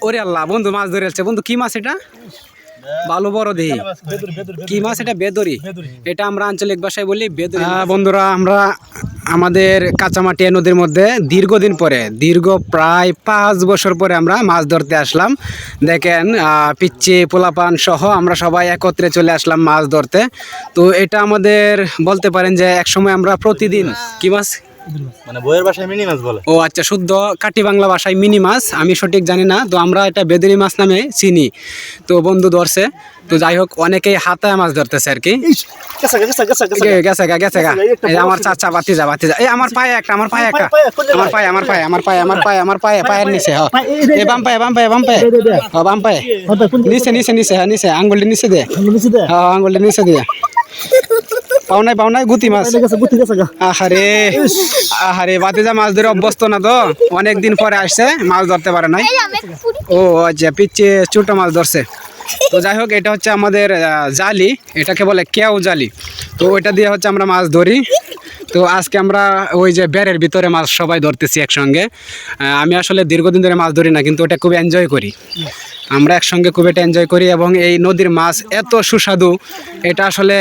ওরে আল্লাহ বন্ধু মাছ ধরে আসছে বন্ধু। কি মাছ এটা? ভালো বড় দেহি। কি মাছ এটা? বেদরি। এটা আমরা আঞ্চলিক ভাষায় বলি বেদরি। বন্ধুরা আমরা আমাদের কাঁচামাটিয়া নদীর মধ্যে দীর্ঘদিন পরে, দীর্ঘ প্রায় 5 বছর পরে আমরা মাছ ধরতে আসলাম। দেখেন পিচ্চি পোলাপান সহ আমরা সবাই একত্রে চলে আসলাম মাছ ধরতে। তো এটা আমাদের বলতে পারেন যে একসময় আমরা প্রতিদিন কি মাছ মানে বইয়ের ভাষায় মিনি মাছ বলে। ও আচ্ছা, শুদ্ধ কাটি বাংলা ভাষায় মিনি মাছ, আমি সঠিক জানি না। তো আমরা এটা বেদরি মাছ নামে চিনি। তো বন্ধু ধরছে। তো যাই হোক অনেকেই হাতায় মাছ ধরতেছে আর কি। গেছে গা এই আমার চাচা বাতিজা। এই আমার পায়ে একটা, আমার পায়ে পায়ের নিচে। এই বাম পায়ে নিচে নিচে আঙ্গুলটি নিচে দে। হ্যাঁ আঙ্গুলটি নিচে দিয়ে পাওনায় গুতি মাছ। আহারে বাতিজা মাছ ধরে অভ্যস্ত না, তো অনেকদিন পরে আসছে, মাছ ধরতে পারে নাই। ও আচ্ছা, পিচ্ছে ছোট মাছ ধরছে। তো যাই হোক এটা হচ্ছে আমাদের জালি, এটাকে বলে কেউ জালি। তো ওইটা দিয়ে হচ্ছে আমরা মাছ ধরি। তো আজকে আমরা ওই যে বেড়ের ভিতরে মাছ সবাই ধরতেছি একসঙ্গে। আমি আসলে দীর্ঘদিন ধরে মাছ ধরি না, কিন্তু ওটা খুব এনজয় করি। আমরা একসঙ্গে খুব এটা এনজয় করি এবং এই নদীর মাছ এত সুস্বাদু, এটা আসলে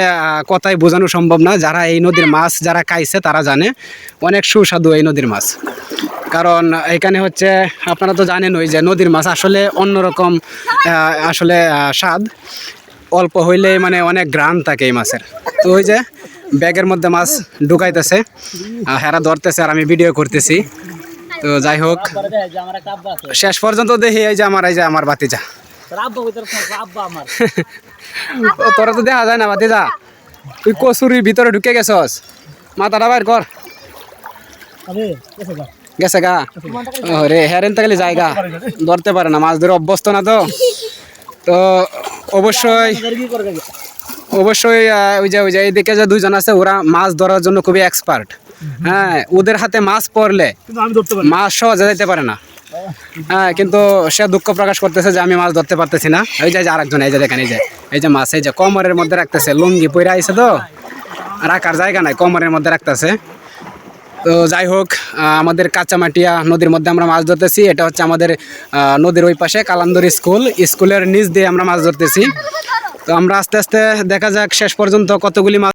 কথায় বোঝানো সম্ভব না। যারা এই নদীর মাছ যারা খাইছে তারা জানে অনেক সুস্বাদু এই নদীর মাছ। কারণ এখানে হচ্ছে আপনারা তো জানেন ওই যে নদীর মাছ আসলে অন্যরকম, আসলে স্বাদ অল্প হইলে মানে অনেক গ্রান থাকে এই মাছের। তো ওই যে ব্যাগের মধ্যে মাছ ঢুকাইতেছে, হেরা ধরতেছে আর আমি ভিডিও করতেছি। তো যাই হোক শেষ পর্যন্ত দেখি এই যে আমার বাতিজা। তোরা তো দেখা যায় না বাতিজা, তুই কচুরির ভিতরে ঢুকে গেছস, মাথাটা বাইর কর। গেছে গা রে, হেরেন থাকলে জায়গা ধরতে পারে না, মাছ ধরে অভ্যস্ত না। তো তো অবশ্যই ওই যে এইদিকে যে দুইজন আছে ওরা মাছ ধরার জন্য খুবই এক্সপার্ট। হ্যাঁ, ওদের হাতে মাছ পড়লে মাছ সহজে যেতে পারে না। হ্যাঁ, কিন্তু সে দুঃখ প্রকাশ করতেছে যে আমি মাছ ধরতে পারতেছি না। এই যে আরেকজন, এই যে দেখেন, এই যে মাছ এই যে কোমরের মধ্যে রাখতেছে, লুঙ্গি পইরা আইছে তো রাখার জায়গা নাই, কোমরের মধ্যে রাখতেছে। তো যাই হোক আমাদের কাঁচামাটিয়া নদীর মধ্যে আমরা মাছ ধরতেছি। এটা হচ্ছে আমাদের নদীর ওই পাশে কালান্দর স্কুলের নিচ দিয়ে আমরা মাছ ধরতেছি। তো আমরা আস্তে আস্তে দেখা যাক শেষ পর্যন্ত কতগুলি মাছ